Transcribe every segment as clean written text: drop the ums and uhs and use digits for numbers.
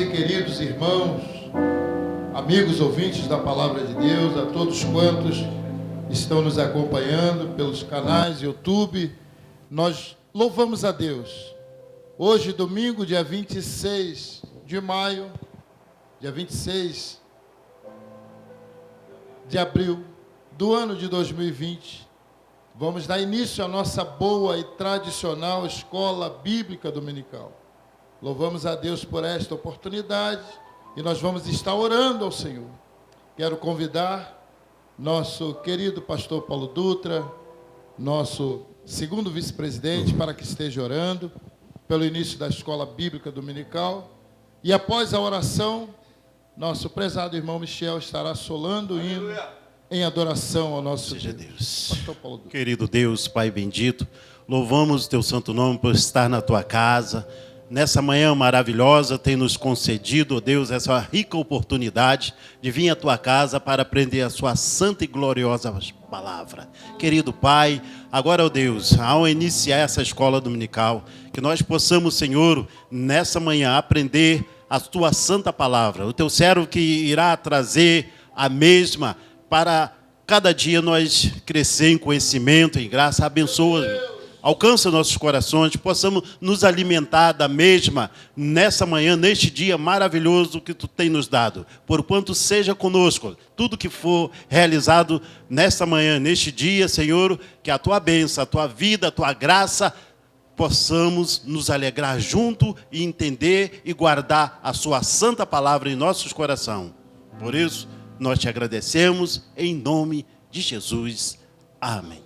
e queridos irmãos, amigos ouvintes da Palavra de Deus, a todos quantos estão nos acompanhando pelos canais YouTube, nós louvamos a Deus. Hoje, domingo, dia 26 de maio, dia 26 de abril do ano de 2020, vamos dar início à nossa boa e tradicional escola bíblica dominical. Louvamos a Deus por esta oportunidade e nós vamos estar orando ao Senhor. Quero convidar nosso querido pastor Paulo Dutra, nosso segundo vice-presidente, para que esteja orando pelo início da escola bíblica dominical. E após a oração, nosso prezado irmão Michel estará solando o hino em adoração ao nosso Deus. Pastor Paulo Dutra. Querido Deus, Pai bendito, louvamos o teu santo nome por estar na tua casa. Nessa manhã maravilhosa, tem nos concedido, ó Deus, essa rica oportunidade de vir à tua casa para aprender a sua santa e gloriosa palavra. Querido Pai, agora, ó Deus, ao iniciar essa escola dominical, que nós possamos, Senhor, nessa manhã aprender a tua santa palavra. O teu servo que irá trazer a mesma para cada dia nós crescer em conhecimento, em graça. Abençoa, alcança nossos corações, possamos nos alimentar da mesma nessa manhã, neste dia maravilhoso que tu tem nos dado. Porquanto seja conosco, tudo que for realizado nesta manhã, neste dia, Senhor, que a tua bênção, a tua vida, a tua graça, possamos nos alegrar junto e entender e guardar a sua santa palavra em nossos corações. Por isso, nós te agradecemos em nome de Jesus. Amém.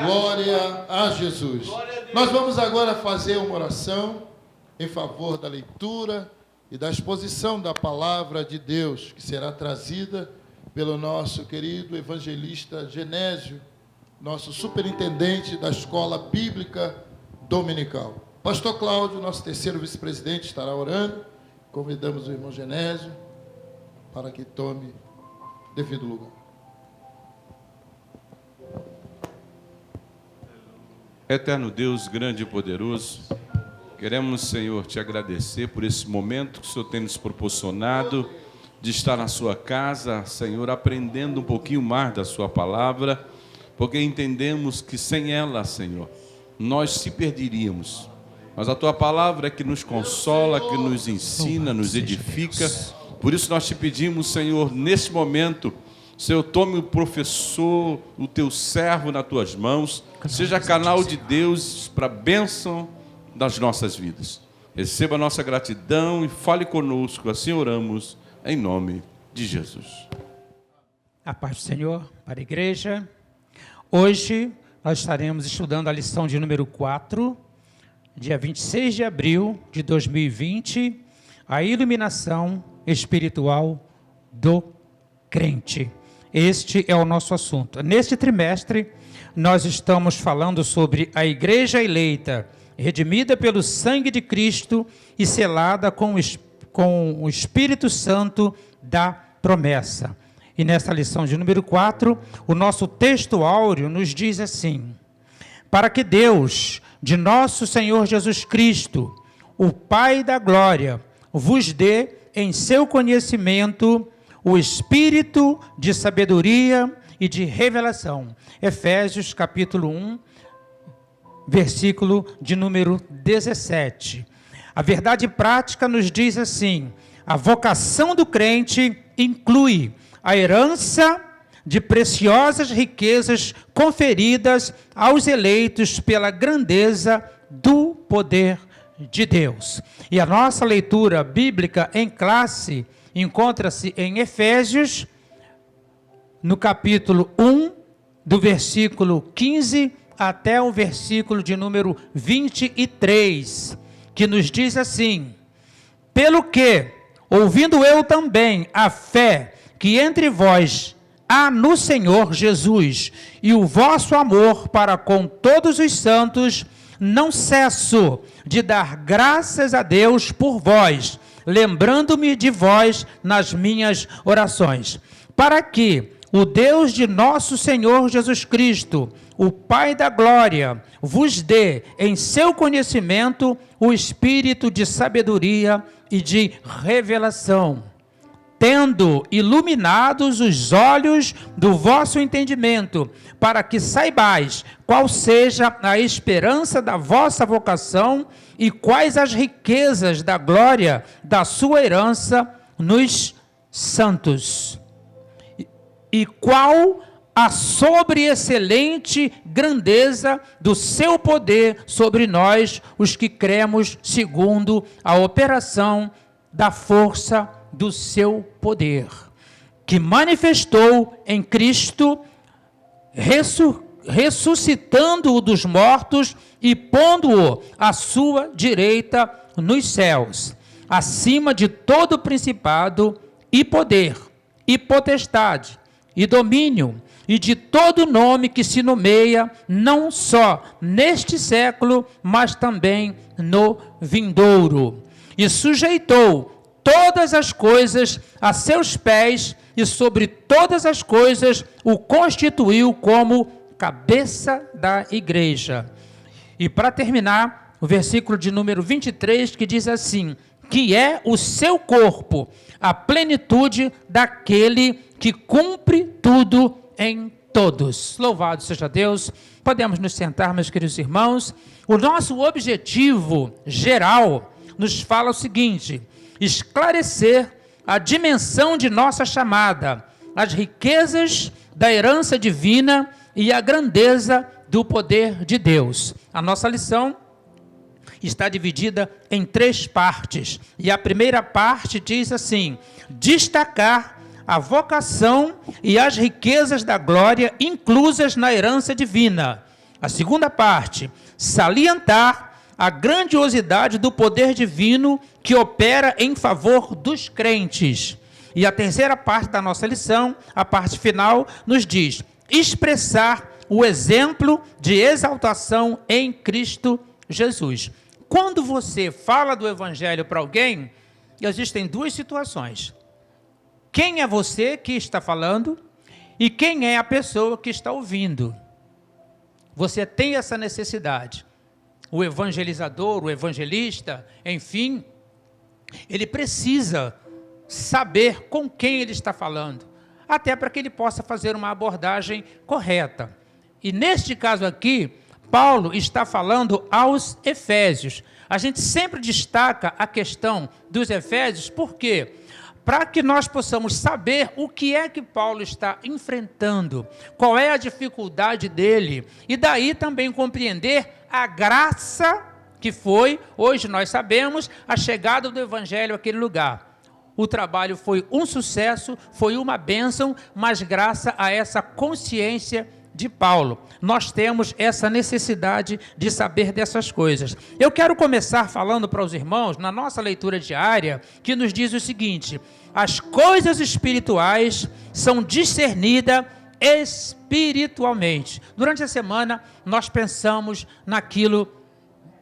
Glória a Jesus. Nós vamos agora fazer uma oração em favor da leitura e da exposição da palavra de Deus, que será trazida pelo nosso querido evangelista Genésio, nosso superintendente da Escola Bíblica Dominical. Pastor Cláudio, nosso terceiro vice-presidente, estará orando. Convidamos o irmão Genésio para que tome devido lugar. Eterno Deus, grande e poderoso, queremos, Senhor, te agradecer por esse momento que o Senhor tem nos proporcionado de estar na sua casa, Senhor, aprendendo um pouquinho mais da sua palavra, porque entendemos que sem ela, Senhor, nós se perderíamos. Mas a tua palavra é que nos consola, que nos ensina, nos edifica. Por isso nós te pedimos, Senhor, nesse momento, Senhor, tome o professor, o teu servo nas tuas mãos, seja canal de Deus para a bênção das nossas vidas. Receba a nossa gratidão e fale conosco, assim oramos, em nome de Jesus. A paz do Senhor para a igreja. Hoje nós estaremos estudando a lição de número 4, dia 26 de abril de 2020, a iluminação espiritual do crente. Este é o nosso assunto. Neste trimestre, nós estamos falando sobre a igreja eleita, redimida pelo sangue de Cristo e selada com o Espírito Santo da promessa. E nesta lição de número 4, o nosso texto áureo nos diz assim: para que Deus, de nosso Senhor Jesus Cristo, o Pai da glória, vos dê em seu conhecimento o espírito de sabedoria e de revelação. Efésios capítulo 1, versículo de número 17. A verdade prática nos diz assim: a vocação do crente inclui a herança de preciosas riquezas conferidas aos eleitos pela grandeza do poder de Deus. E a nossa leitura bíblica em classe encontra-se em Efésios, no capítulo 1, do versículo 15 até o versículo de número 23, que nos diz assim: pelo que, ouvindo eu também a fé que entre vós há no Senhor Jesus, e o vosso amor para com todos os santos, não cesso de dar graças a Deus por vós, lembrando-me de vós nas minhas orações, para que o Deus de nosso Senhor Jesus Cristo, o Pai da glória, vos dê em seu conhecimento o espírito de sabedoria e de revelação, tendo iluminados os olhos do vosso entendimento, para que saibais qual seja a esperança da vossa vocação e quais as riquezas da glória da sua herança nos santos, e qual a sobreexcelente grandeza do seu poder sobre nós, os que cremos, segundo a operação da força do seu poder, que manifestou em Cristo, ressuscitando-o dos mortos e pondo-o à sua direita nos céus, acima de todo principado e poder, e potestade, e domínio, e de todo nome que se nomeia, não só neste século, mas também no vindouro. E sujeitou todas as coisas a seus pés, e sobre todas as coisas o constituiu como cabeça da igreja. E para terminar, o versículo de número 23, que diz assim: que é o seu corpo, a plenitude daquele que cumpre tudo em todos. Louvado seja Deus. Podemos nos sentar, meus queridos irmãos. O nosso objetivo geral nos fala o seguinte: esclarecer a dimensão de nossa chamada, as riquezas da herança divina e a grandeza do poder de Deus. A nossa lição está dividida em 3 partes. E a primeira parte diz assim: destacar a vocação e as riquezas da glória inclusas na herança divina. A segunda parte, salientar a grandiosidade do poder divino que opera em favor dos crentes. E a terceira parte da nossa lição, a parte final, nos diz: expressar o exemplo de exaltação em Cristo Jesus. Quando você fala do Evangelho para alguém, existem duas situações. Quem é você que está falando e quem é a pessoa que está ouvindo. Você tem essa necessidade. O evangelizador, o evangelista, enfim, ele precisa saber com quem ele está falando, até para que ele possa fazer uma abordagem correta. E neste caso aqui, Paulo está falando aos Efésios. A gente sempre destaca a questão dos Efésios, por quê? Para que nós possamos saber o que é que Paulo está enfrentando, qual é a dificuldade dele, e daí também compreender a graça que foi, hoje nós sabemos, a chegada do Evangelho àquele lugar. O trabalho foi um sucesso, foi uma bênção, mas graças a essa consciência de Paulo, nós temos essa necessidade de saber dessas coisas. Eu quero começar falando para os irmãos, na nossa leitura diária, que nos diz o seguinte: as coisas espirituais são discernidas espiritualmente. Durante a semana, nós pensamos naquilo,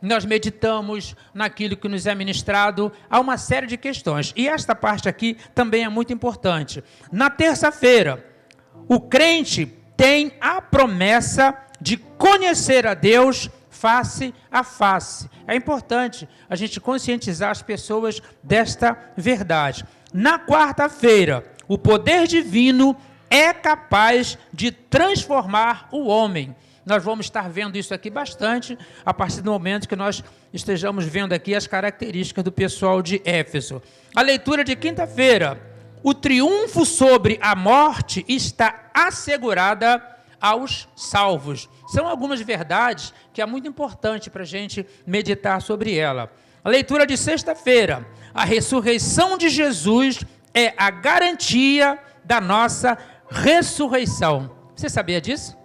nós meditamos naquilo que nos é ministrado, há uma série de questões. E esta parte aqui também é muito importante. Na terça-feira, o crente tem a promessa de conhecer a Deus face a face. É importante a gente conscientizar as pessoas desta verdade. Na quarta-feira, o poder divino é capaz de transformar o homem. Nós vamos estar vendo isso aqui bastante a partir do momento que nós estejamos vendo aqui as características do pessoal de Éfeso. A leitura de quinta-feira: o triunfo sobre a morte está assegurada aos salvos. São algumas verdades que é muito importante para a gente meditar sobre ela. A leitura de sexta-feira: a ressurreição de Jesus é a garantia da nossa ressurreição. Você sabia disso?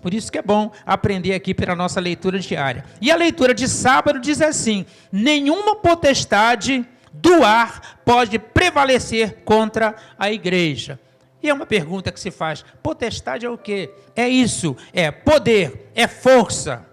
Por isso que é bom aprender aqui pela nossa leitura diária. E a leitura de sábado diz assim: nenhuma potestade do ar pode prevalecer contra a igreja. E é uma pergunta que se faz: potestade é o quê? É isso, é poder, é força,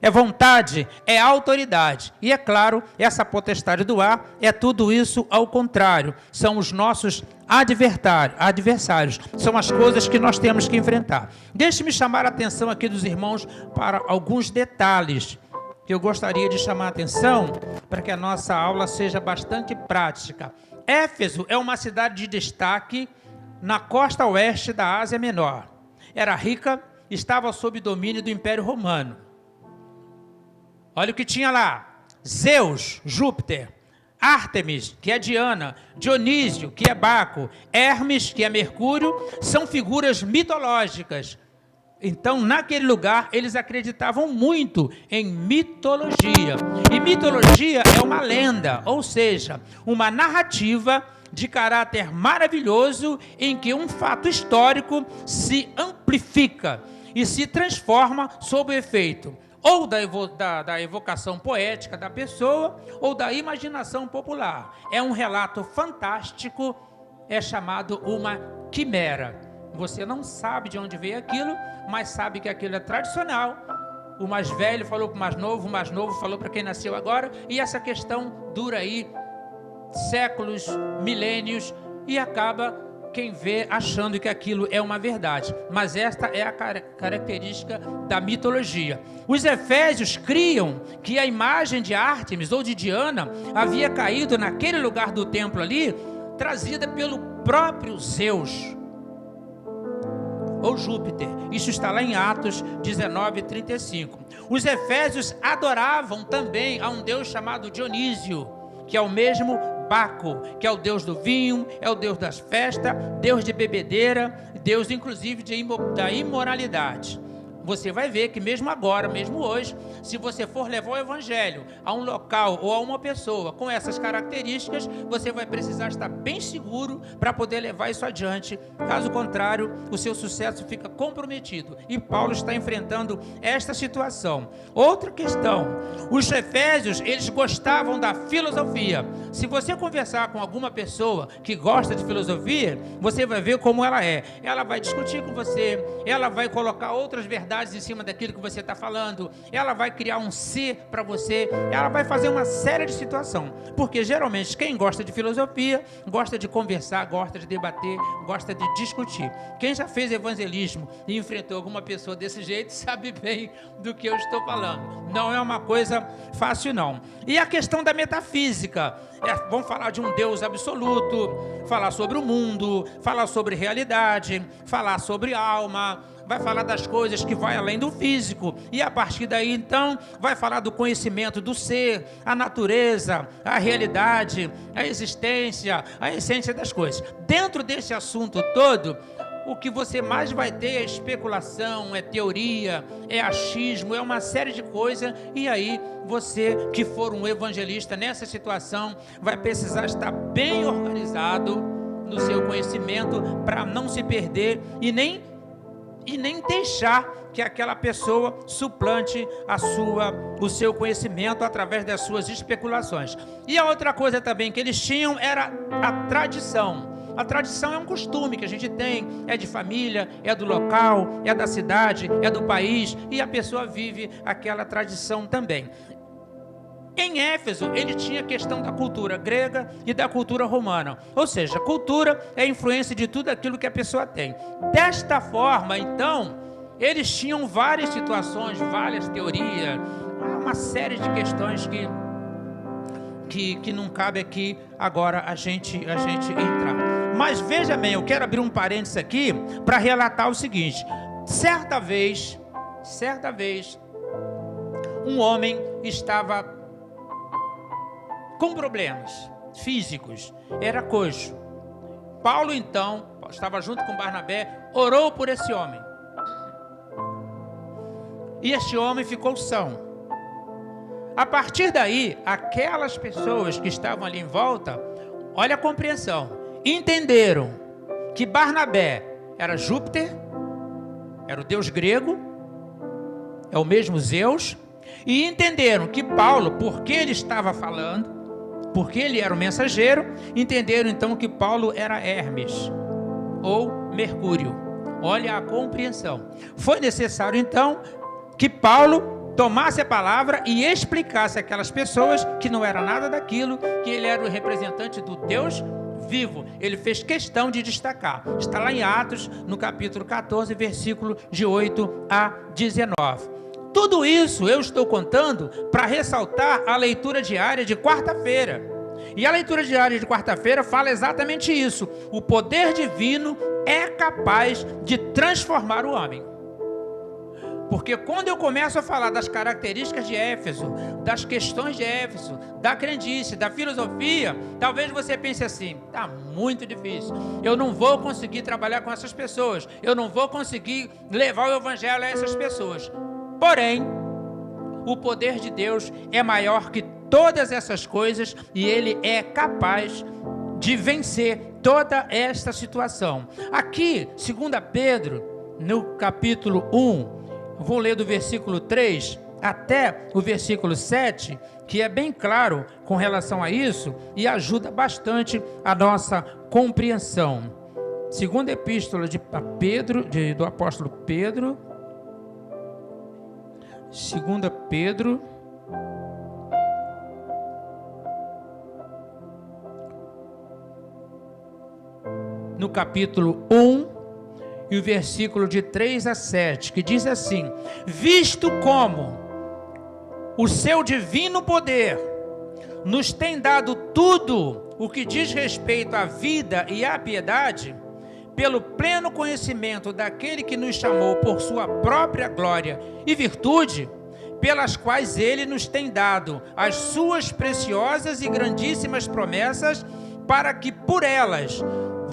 é vontade, é autoridade. E é claro, essa potestade do ar é tudo isso ao contrário. São os nossos adversários. São as coisas que nós temos que enfrentar. Deixe-me chamar a atenção aqui dos irmãos para alguns detalhes que eu gostaria de chamar a atenção para que a nossa aula seja bastante prática. Éfeso é uma cidade de destaque na costa oeste da Ásia Menor. Era rica, estava sob domínio do Império Romano. Olha o que tinha lá: Zeus, Júpiter; Ártemis, que é Diana; Dionísio, que é Baco; Hermes, que é Mercúrio, são figuras mitológicas. Então, naquele lugar, eles acreditavam muito em mitologia. E mitologia é uma lenda, ou seja, uma narrativa de caráter maravilhoso em que um fato histórico se amplifica e se transforma sob o efeito ou da evocação poética da pessoa ou da imaginação popular. É um relato fantástico, é chamado uma quimera. Você não sabe de onde veio aquilo, mas sabe que aquilo é tradicional. O mais velho falou para o mais novo falou para quem nasceu agora, e essa questão dura aí séculos, milênios, e acaba quem vê achando que aquilo é uma verdade. Mas esta é a característica da mitologia. Os efésios criam que a imagem de Ártemis ou de Diana havia caído naquele lugar do templo ali, trazida pelo próprio Zeus ou Júpiter. Isso está lá em Atos 19:35. Os efésios adoravam também a um deus chamado Dionísio, que é o mesmo Baco, que é o deus do vinho, é o deus das festas, deus de bebedeira, deus inclusive da imoralidade. você vai ver que mesmo agora, mesmo hoje, se você for levar o evangelho a um local ou a uma pessoa com essas características, você vai precisar estar bem seguro para poder levar isso adiante. Caso contrário, o seu sucesso fica comprometido. E Paulo está enfrentando esta situação. Outra questão, os efésios, eles gostavam da filosofia. Se você conversar com alguma pessoa que gosta de filosofia, você vai ver como ela é. Ela vai discutir com você, ela vai colocar outras verdades em cima daquilo que você está falando, ela vai criar um se para você, ela vai fazer uma série de situações, porque geralmente quem gosta de filosofia, gosta de conversar, gosta de debater, gosta de discutir. Quem já fez evangelismo e enfrentou alguma pessoa desse jeito, sabe bem do que eu estou falando. Não é uma coisa fácil não. E a questão da metafísica, vamos falar de um Deus absoluto, falar sobre o mundo, falar sobre realidade, falar sobre alma, vai falar das coisas que vai além do físico, e a partir daí então vai falar do conhecimento do ser, a natureza, a realidade, a existência, a essência das coisas. Dentro desse assunto todo, o que você mais vai ter é especulação, é teoria, é achismo, é uma série de coisas, e aí você que for um evangelista nessa situação vai precisar estar bem organizado no seu conhecimento para não se perder e nem deixar que aquela pessoa suplante o seu conhecimento através das suas especulações. E a outra coisa também que eles tinham era a tradição. A tradição é um costume que a gente tem, é de família, é do local, é da cidade, é do país, e a pessoa vive aquela tradição também. Em Éfeso, ele tinha a questão da cultura grega e da cultura romana. Ou seja, a cultura é a influência de tudo aquilo que a pessoa tem. Desta forma, então, eles tinham várias situações, várias teorias, uma série de questões que não cabe aqui agora a gente entrar. Mas veja bem, eu quero abrir um parênteses aqui para relatar o seguinte. Certa vez, um homem estava com problemas físicos, era coxo. Paulo então, estava junto com Barnabé, orou por esse homem. E este homem ficou são. A partir daí, aquelas pessoas que estavam ali em volta, olha a compreensão, entenderam que Barnabé era Júpiter, era o deus grego, é o mesmo Zeus, e entenderam que Paulo, porque ele estava falando, porque ele era o mensageiro, entenderam então que Paulo era Hermes, ou Mercúrio. Olha a compreensão. Foi necessário então que Paulo tomasse a palavra e explicasse àquelas pessoas que não era nada daquilo, que ele era o representante do Deus vivo. Ele fez questão de destacar. Está lá em Atos, no capítulo 14, versículo de 8 a 19. Tudo isso eu estou contando para ressaltar a leitura diária de quarta-feira. E a leitura diária de quarta-feira fala exatamente isso. O poder divino é capaz de transformar o homem. Porque quando eu começo a falar das características de Éfeso, das questões de Éfeso, da crendice, da filosofia, talvez você pense assim, está muito difícil, eu não vou conseguir trabalhar com essas pessoas, eu não vou conseguir levar o evangelho a essas pessoas. Porém, o poder de Deus é maior que todas essas coisas e ele é capaz de vencer toda esta situação. Aqui, 2 Pedro, no capítulo 1, vou ler do versículo 3 até o versículo 7, que é bem claro com relação a isso e ajuda bastante a nossa compreensão. Segunda epístola de Pedro, do apóstolo Pedro, 2 Pedro, no capítulo 1, e o versículo de 3 a 7, que diz assim: visto como o seu divino poder nos tem dado tudo o que diz respeito à vida e à piedade, pelo pleno conhecimento daquele que nos chamou por sua própria glória e virtude, pelas quais ele nos tem dado as suas preciosas e grandíssimas promessas, para que por elas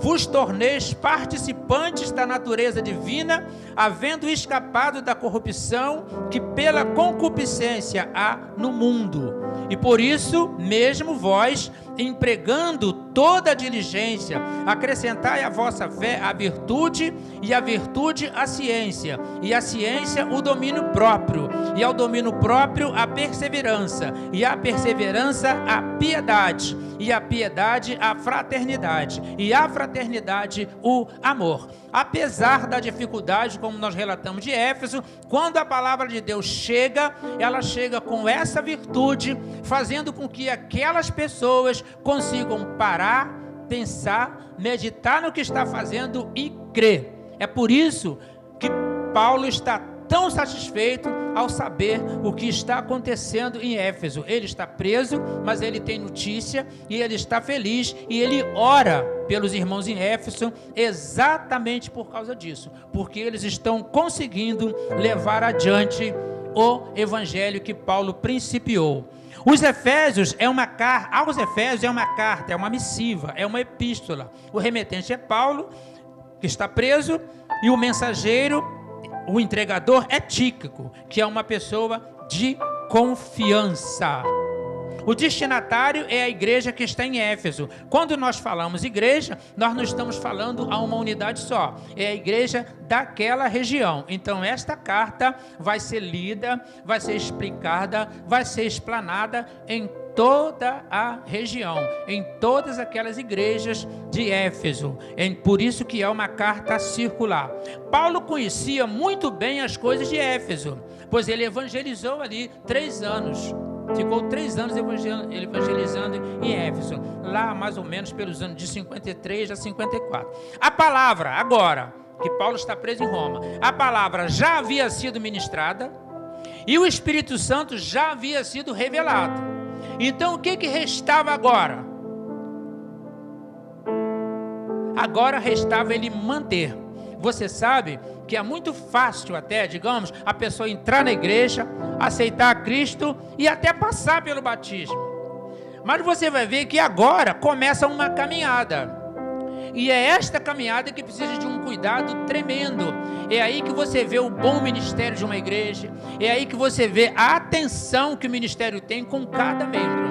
vos torneis participantes da natureza divina, havendo escapado da corrupção que pela concupiscência há no mundo. E por isso mesmo vós, empregando toda a diligência, acrescentai à vossa fé a virtude, e a virtude a ciência, e a ciência o domínio próprio, e ao domínio próprio a perseverança, e a perseverança a piedade, e a piedade a fraternidade, e a fraternidade o amor. Apesar da dificuldade, como nós relatamos de Éfeso, quando a palavra de Deus chega, ela chega com essa virtude, fazendo com que aquelas pessoas consigam parar, pensar, meditar no que está fazendo e crer. É por isso que Paulo está tão satisfeito ao saber o que está acontecendo em Éfeso. Ele está preso, mas ele tem notícia e ele está feliz e ele ora pelos irmãos em Éfeso exatamente por causa disso, porque eles estão conseguindo levar adiante o evangelho que Paulo principiou. Aos Efésios é uma carta, é uma missiva, é uma epístola. O remetente é Paulo, que está preso, e o mensageiro, o entregador, é Tíquico, que é uma pessoa de confiança. O destinatário é a igreja que está em Éfeso. Quando nós falamos igreja, nós não estamos falando a uma unidade só. É a igreja daquela região. Então esta carta vai ser lida, vai ser explicada, vai ser explanada em toda a região, em todas aquelas igrejas de Éfeso. Por isso que é uma carta circular. Paulo conhecia muito bem as coisas de Éfeso, pois ele evangelizou ali 3 anos. Ficou 3 anos evangelizando em Éfeso, lá mais ou menos pelos anos de 53 a 54. A palavra, agora, que Paulo está preso em Roma, a palavra já havia sido ministrada e o Espírito Santo já havia sido revelado. Então o que restava agora? Agora restava ele manter. Você sabe que é muito fácil até, digamos, a pessoa entrar na igreja, aceitar a Cristo e até passar pelo batismo. Mas você vai ver que agora começa uma caminhada. E é esta caminhada que precisa de um cuidado tremendo. É aí que você vê o bom ministério de uma igreja. É aí que você vê a atenção que o ministério tem com cada membro.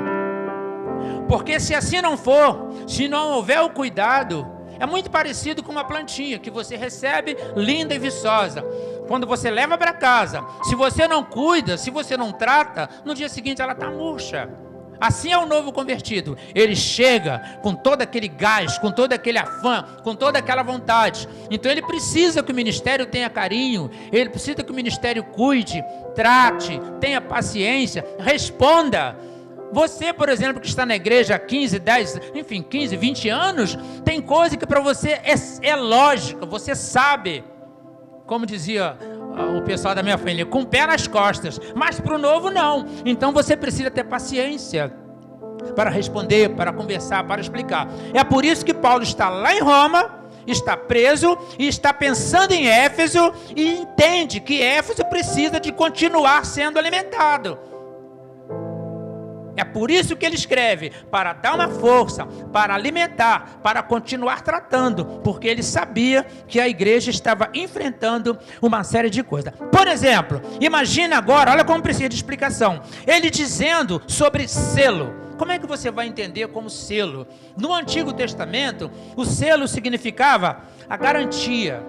Porque se assim não for, se não houver o cuidado, é muito parecido com uma plantinha que você recebe linda e viçosa. Quando você leva para casa, se você não cuida, se você não trata, no dia seguinte ela está murcha. Assim é o novo convertido. Ele chega com todo aquele gás, com todo aquele afã, com toda aquela vontade. Então ele precisa que o ministério tenha carinho, ele precisa que o ministério cuide, trate, tenha paciência, responda. Você, por exemplo, que está na igreja há 15, 10, enfim, 15, 20 anos, tem coisa que para você é lógica, você sabe. Como dizia o pessoal da minha família, com o pé nas costas. Mas para o novo, não. Então você precisa ter paciência para responder, para conversar, para explicar. É por isso que Paulo está lá em Roma, está preso e está pensando em Éfeso e entende que Éfeso precisa de continuar sendo alimentado. É por isso que ele escreve, para dar uma força, para alimentar, para continuar tratando, porque ele sabia que a igreja estava enfrentando uma série de coisas. Por exemplo, imagina agora, olha como precisa de explicação, ele dizendo sobre selo. Como é que você vai entender como selo? No Antigo Testamento, o selo significava a garantia,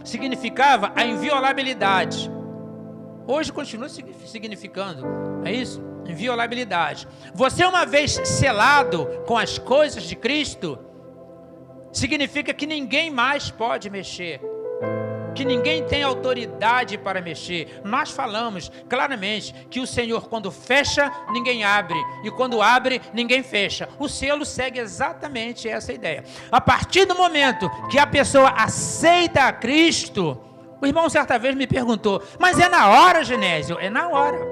significava a inviolabilidade. Hoje continua significando, é isso? Inviolabilidade. Você, uma vez selado com as coisas de Cristo, significa que ninguém mais pode mexer, que ninguém tem autoridade para mexer. Nós falamos claramente que o Senhor, quando fecha, ninguém abre, e quando abre, ninguém fecha. O selo segue exatamente essa ideia. A partir do momento que a pessoa aceita a Cristo, o irmão certa vez me perguntou, mas é na hora, Genésio? É na hora.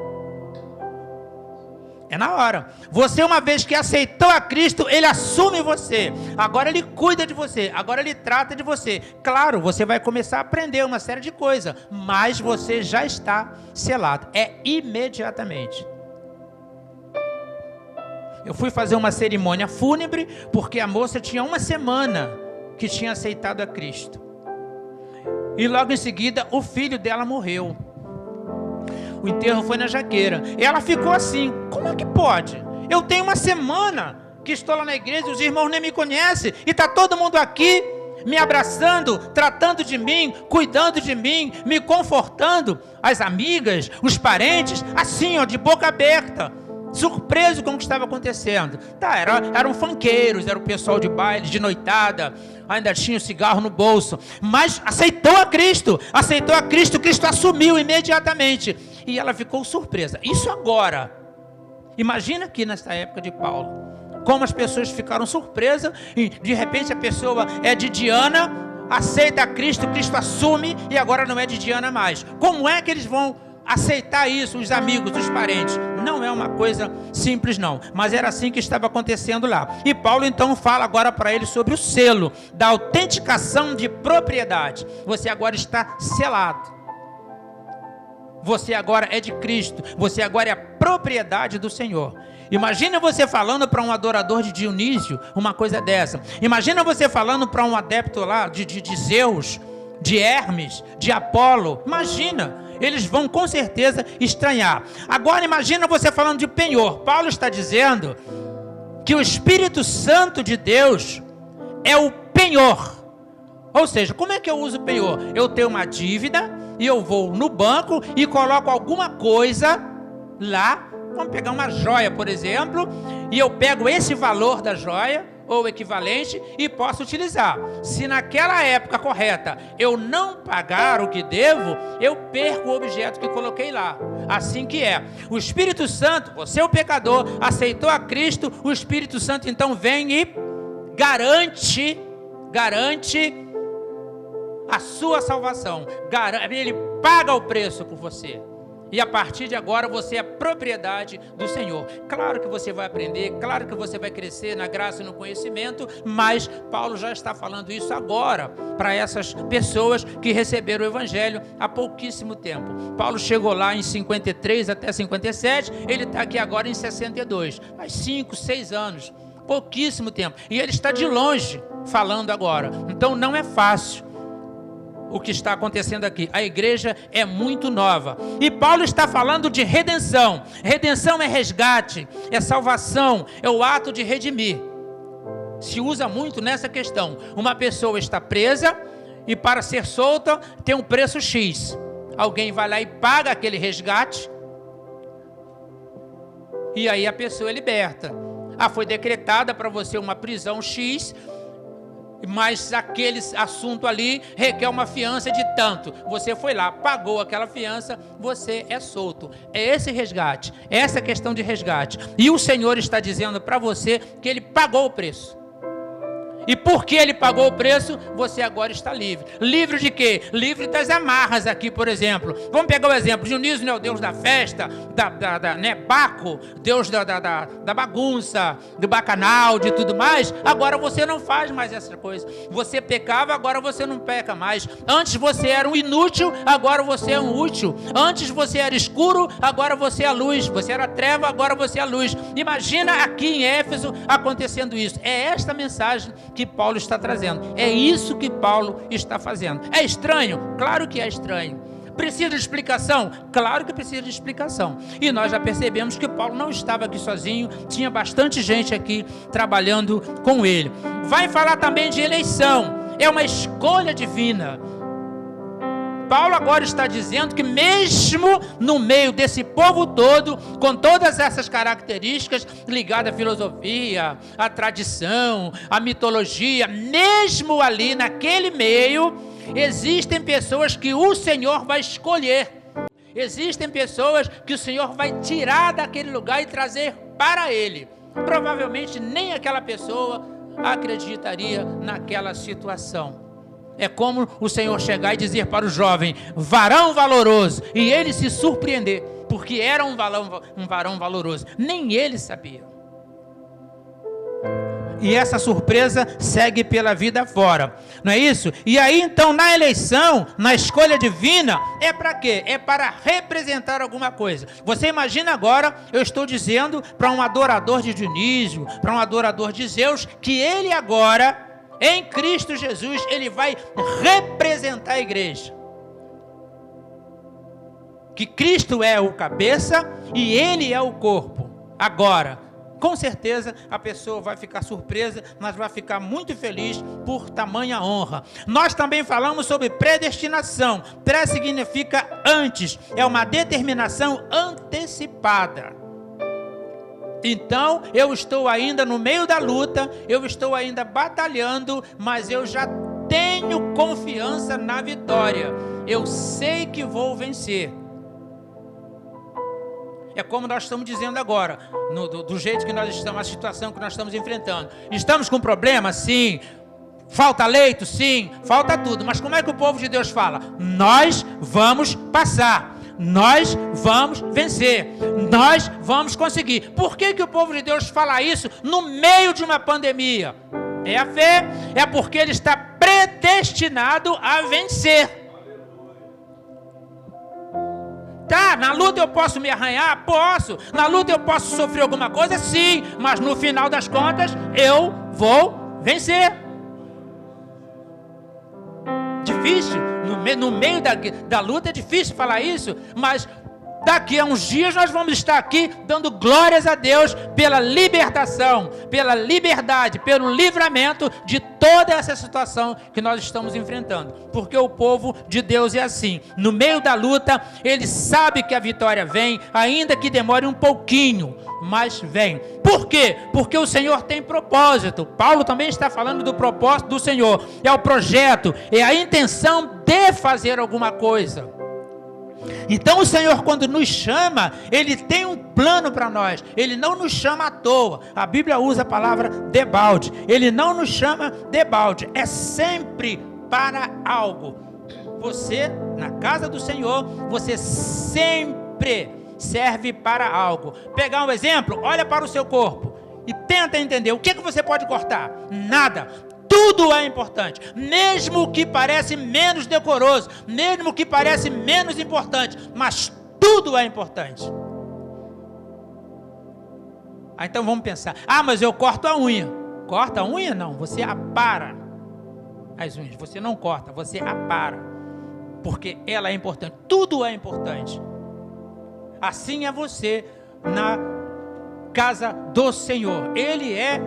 É na hora. Você, uma vez que aceitou a Cristo, ele assume você. Agora ele cuida de você. Agora ele trata de você. Claro, você vai começar a aprender uma série de coisas, mas você já está selado. É imediatamente. Eu fui fazer uma cerimônia fúnebre, porque a moça tinha 1 semana que tinha aceitado a Cristo. E logo em seguida, o filho dela morreu. O enterro foi na Jaqueira. E ela ficou assim: como é que pode? Eu tenho uma semana que estou lá na igreja, os irmãos nem me conhecem, e está todo mundo aqui me abraçando, tratando de mim, cuidando de mim, me confortando. As amigas, os parentes, assim, ó, de boca aberta, surpreso com o que estava acontecendo. Tá, eram funkeiros, era o pessoal de baile, de noitada, ainda tinha o cigarro no bolso, mas aceitou a Cristo, Cristo assumiu imediatamente, e ela ficou surpresa. Isso agora, imagina aqui nessa época de Paulo, como as pessoas ficaram surpresas, e de repente a pessoa é de Diana, aceita a Cristo, Cristo assume, e agora não é de Diana mais. Como é que eles vão aceitar isso, os amigos, os parentes? Não é uma coisa simples não, mas era assim que estava acontecendo lá. E Paulo então fala agora para ele sobre o selo da autenticação de propriedade. Você agora está selado, você agora é de Cristo, você agora é a propriedade do Senhor. Imagina você falando para um adorador de Dionísio uma coisa dessa. Imagina você falando para um adepto lá de Zeus, de Hermes, de Apolo. Imagina, eles vão com certeza estranhar. Agora imagina você falando de penhor. Paulo está dizendo que o Espírito Santo de Deus é o penhor. Ou seja, como é que eu uso o penhor? Eu tenho uma dívida e eu vou no banco e coloco alguma coisa lá. Vamos pegar uma joia, por exemplo, e eu pego esse valor da joia, ou equivalente, e posso utilizar. Se naquela época correta eu não pagar o que devo, eu perco o objeto que coloquei lá. Assim que é. O Espírito Santo, você é o pecador, aceitou a Cristo, o Espírito Santo então vem e garante a sua salvação. Ele paga o preço por você. E a partir de agora você é propriedade do Senhor. Claro que você vai aprender, claro que você vai crescer na graça e no conhecimento, mas Paulo já está falando isso agora para essas pessoas que receberam o Evangelho há pouquíssimo tempo. Paulo chegou lá em 53 até 57, ele está aqui agora em 62, mais 5, 6 anos, pouquíssimo tempo. E ele está de longe falando agora, então não é fácil o que está acontecendo aqui. A igreja é muito nova. E Paulo está falando de redenção. Redenção é resgate, é salvação, é o ato de redimir. Se usa muito nessa questão. Uma pessoa está presa e para ser solta tem um preço X. Alguém vai lá e paga aquele resgate e aí a pessoa é liberta. Foi decretada para você uma prisão X, mas aquele assunto ali requer uma fiança de tanto. Você foi lá, pagou aquela fiança, você é solto. É esse resgate, essa questão de resgate. E o Senhor está dizendo para você que Ele pagou o preço. E porque Ele pagou o preço, você agora está livre. Livre de quê? Livre das amarras aqui, por exemplo. Vamos pegar o exemplo. Dionísio não é o deus da festa, né? Baco, deus da bagunça, do bacanal, de tudo mais. Agora você não faz mais essa coisa. Você pecava, agora você não peca mais. Antes você era um inútil, agora você é um útil. Antes você era escuro, agora você é a luz. Você era treva, agora você é a luz. Imagina aqui em Éfeso acontecendo isso. É esta mensagem que Paulo está trazendo. É isso que Paulo está fazendo. É estranho? Claro que é estranho. Precisa de explicação? Claro que precisa de explicação. E nós já percebemos que Paulo não estava aqui sozinho, tinha bastante gente aqui trabalhando com ele. Vai falar também de eleição. É uma escolha divina. Paulo agora está dizendo que mesmo no meio desse povo todo, com todas essas características ligadas à filosofia, à tradição, à mitologia, mesmo ali naquele meio, existem pessoas que o Senhor vai escolher. Existem pessoas que o Senhor vai tirar daquele lugar e trazer para Ele. Provavelmente nem aquela pessoa acreditaria naquela situação. É como o Senhor chegar e dizer para o jovem, varão valoroso, e ele se surpreender, porque era um varão valoroso. Nem ele sabia. E essa surpresa segue pela vida fora, não é isso? E aí então na eleição, na escolha divina, é para quê? É para representar alguma coisa. Você imagina agora, eu estou dizendo para um adorador de Dionísio, para um adorador de Zeus, que ele agora em Cristo Jesus, ele vai representar a igreja. Que Cristo é o cabeça e ele é o corpo. Agora, com certeza a pessoa vai ficar surpresa, mas vai ficar muito feliz por tamanha honra. Nós também falamos sobre predestinação. Pré significa antes, é uma determinação antecipada. Então, eu estou ainda no meio da luta, eu estou ainda batalhando, mas eu já tenho confiança na vitória. Eu sei que vou vencer. É como nós estamos dizendo agora, do jeito que nós estamos, a situação que nós estamos enfrentando. Estamos com problema? Sim. Falta leito? Sim. Falta tudo. Mas como é que o povo de Deus fala? Nós vamos passar. Nós vamos vencer. Nós vamos conseguir. Por que o povo de Deus fala isso no meio de uma pandemia? É a fé. É porque ele está predestinado a vencer. Tá, na luta eu posso me arranhar? Posso. Na luta eu posso sofrer alguma coisa? Sim. Mas no final das contas, eu vou vencer. Difícil. No meio da luta é difícil falar isso, mas daqui a uns dias nós vamos estar aqui dando glórias a Deus pela libertação, pela liberdade, pelo livramento de toda essa situação que nós estamos enfrentando. Porque o povo de Deus é assim. No meio da luta, ele sabe que a vitória vem, ainda que demore um pouquinho, mas vem. Por quê? Porque o Senhor tem propósito. Paulo também está falando do propósito do Senhor. É o projeto, é a intenção de fazer alguma coisa. Então o Senhor, quando nos chama, Ele tem um plano para nós. Ele não nos chama à toa. A Bíblia usa a palavra debalde. Ele não nos chama debalde. É sempre para algo. Você, na casa do Senhor, você sempre serve para algo. Pegar um exemplo, olha para o seu corpo e tenta entender. O que você pode cortar? Nada. Tudo é importante, mesmo que parece menos decoroso, mesmo que parece menos importante, mas tudo é importante. Então vamos pensar, mas eu corto a unha. Corta a unha? Não, você apara as unhas, você não corta, você apara, porque ela é importante, tudo é importante. Assim é você na casa do Senhor, Ele é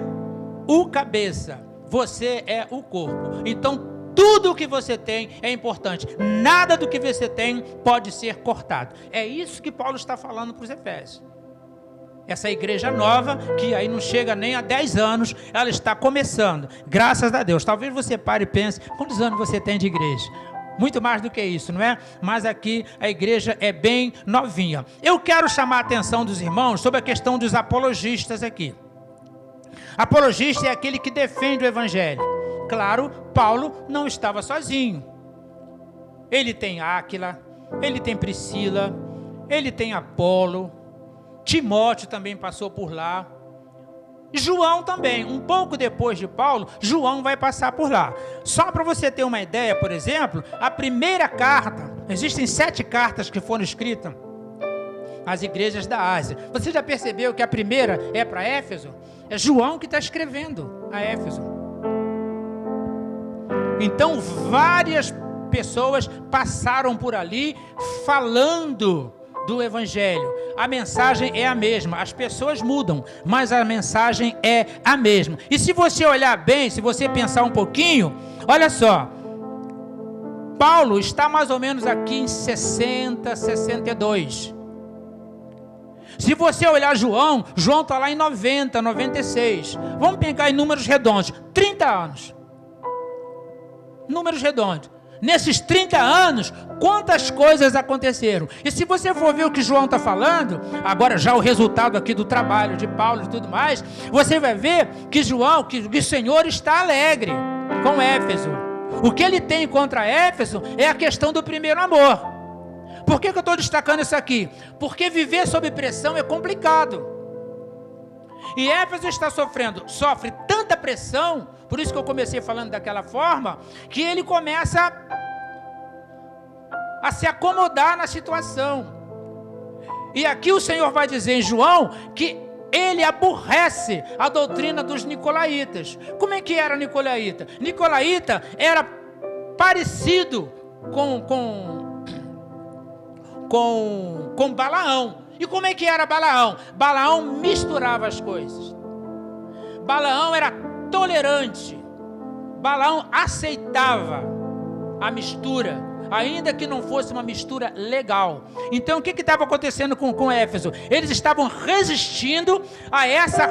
o cabeça. Você é o corpo. Então, tudo o que você tem é importante. Nada do que você tem pode ser cortado. É isso que Paulo está falando para os Efésios. Essa igreja nova, que aí não chega nem a 10 anos, ela está começando. Graças a Deus. Talvez você pare e pense, quantos anos você tem de igreja? Muito mais do que isso, não é? Mas aqui a igreja é bem novinha. Eu quero chamar a atenção dos irmãos sobre a questão dos apologistas aqui. Apologista é aquele que defende o evangelho. Claro, Paulo não estava sozinho. Ele tem Áquila, ele tem Priscila, ele tem Apolo, Timóteo também passou por lá. João também, um pouco depois de Paulo, João vai passar por lá. Só para você ter uma ideia, por exemplo, a primeira carta, existem 7 cartas que foram escritas às igrejas da Ásia. Você já percebeu que a primeira é para Éfeso? É João que está escrevendo a Éfeso. Então, várias pessoas passaram por ali falando do Evangelho. A mensagem é a mesma, as pessoas mudam, mas a mensagem é a mesma. E se você olhar bem, se você pensar um pouquinho, olha só, Paulo está mais ou menos aqui em 60, 62. Se você olhar João está lá em 90, 96. Vamos pegar em números redondos, 30 anos. Números redondos. Nesses 30 anos, quantas coisas aconteceram? E se você for ver o que João está falando, agora já o resultado aqui do trabalho de Paulo e tudo mais, você vai ver que João, que o Senhor está alegre com Éfeso. O que ele tem contra Éfeso é a questão do primeiro amor. Por que eu estou destacando isso aqui? Porque viver sob pressão é complicado. E Éfeso sofre tanta pressão, por isso que eu comecei falando daquela forma, que ele começa a se acomodar na situação. E aqui o Senhor vai dizer em João que ele aborrece a doutrina dos nicolaítas. Como é que era nicolaíta? Nicolaíta era parecido com Balaão. E como é que era Balaão? Balaão misturava as coisas. Balaão era tolerante. Balaão aceitava a mistura, ainda que não fosse uma mistura legal. Então o que estava acontecendo com Éfeso? Eles estavam resistindo a essa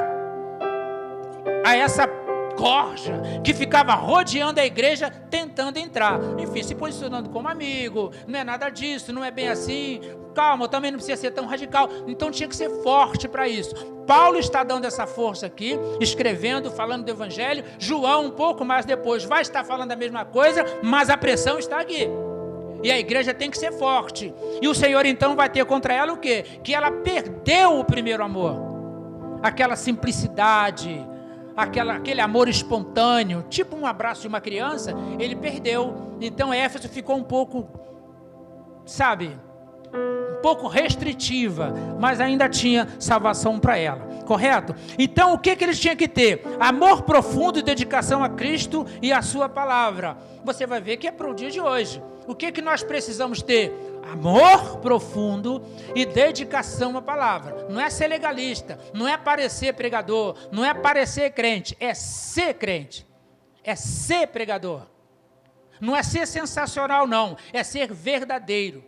corja que ficava rodeando a igreja, tentando entrar. Enfim, se posicionando como amigo, não é nada disso, não é bem assim. Calma, também não precisa ser tão radical. Então tinha que ser forte para isso. Paulo está dando essa força aqui, escrevendo, falando do evangelho. João, um pouco mais depois, vai estar falando a mesma coisa, mas a pressão está aqui. E a igreja tem que ser forte. E o Senhor então vai ter contra ela o quê? Que ela perdeu o primeiro amor. Aquela simplicidade, aquele amor espontâneo, tipo um abraço de uma criança, ele perdeu. Então Éfeso ficou um pouco, um pouco restritiva, mas ainda tinha salvação para ela, correto? Então o que eles tinham que ter? Amor profundo e dedicação a Cristo e a sua palavra. Você vai ver que é para o dia de hoje. O que nós precisamos ter? Amor profundo e dedicação à palavra. Não é ser legalista, não é parecer pregador, não é parecer crente, é ser crente, é ser pregador. Não é ser sensacional não, é ser verdadeiro.